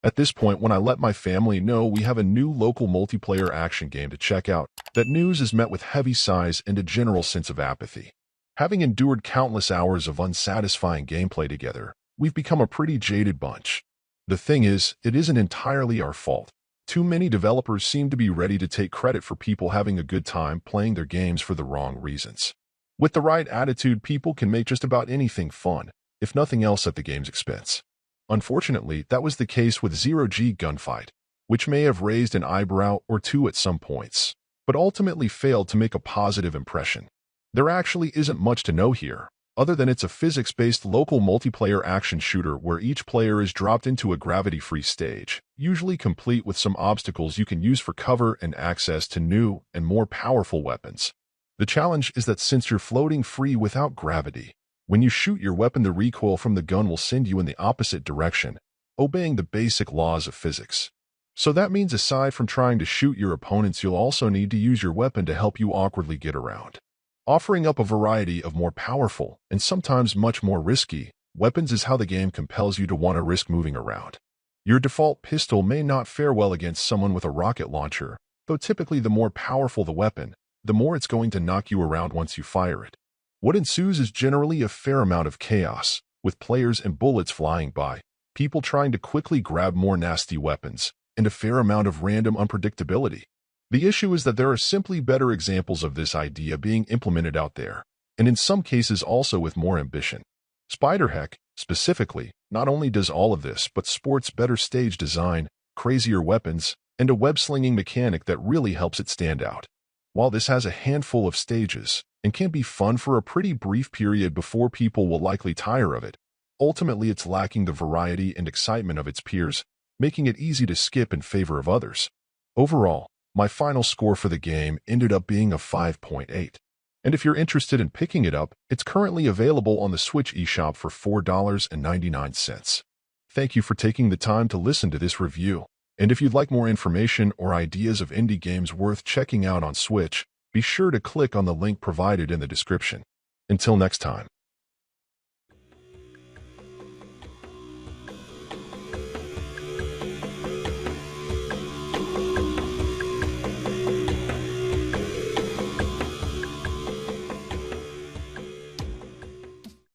At this point, when I let my family know we have a new local multiplayer action game to check out, that news is met with heavy sighs and a general sense of apathy. Having endured countless hours of unsatisfying gameplay together, we've become a pretty jaded bunch. The thing is, it isn't entirely our fault. Too many developers seem to be ready to take credit for people having a good time playing their games for the wrong reasons. With the right attitude, people can make just about anything fun, if nothing else at the game's expense. Unfortunately, that was the case with Zero-G Gunfight, which may have raised an eyebrow or two at some points, but ultimately failed to make a positive impression. There actually isn't much to know here, other than it's a physics-based local multiplayer action shooter where each player is dropped into a gravity-free stage, usually complete with some obstacles you can use for cover and access to new and more powerful weapons. The challenge is that since you're floating free without gravity, when you shoot your weapon, the recoil from the gun will send you in the opposite direction, obeying the basic laws of physics. So that means aside from trying to shoot your opponents, you'll also need to use your weapon to help you awkwardly get around. Offering up a variety of more powerful, and sometimes much more risky, weapons is how the game compels you to want to risk moving around. Your default pistol may not fare well against someone with a rocket launcher, though typically the more powerful the weapon, the more it's going to knock you around once you fire it. What ensues is generally a fair amount of chaos, with players and bullets flying by, people trying to quickly grab more nasty weapons, and a fair amount of random unpredictability. The issue is that there are simply better examples of this idea being implemented out there, and in some cases also with more ambition. Spiderheck, specifically, not only does all of this, but sports better stage design, crazier weapons, and a web-slinging mechanic that really helps it stand out. While this has a handful of stages, and can be fun for a pretty brief period before people will likely tire of it, ultimately it's lacking the variety and excitement of its peers, making it easy to skip in favor of others. Overall, my final score for the game ended up being a 5.8. And if you're interested in picking it up, it's currently available on the Switch eShop for $4.99. Thank you for taking the time to listen to this review. And if you'd like more information or ideas of indie games worth checking out on Switch, be sure to click on the link provided in the description. Until next time.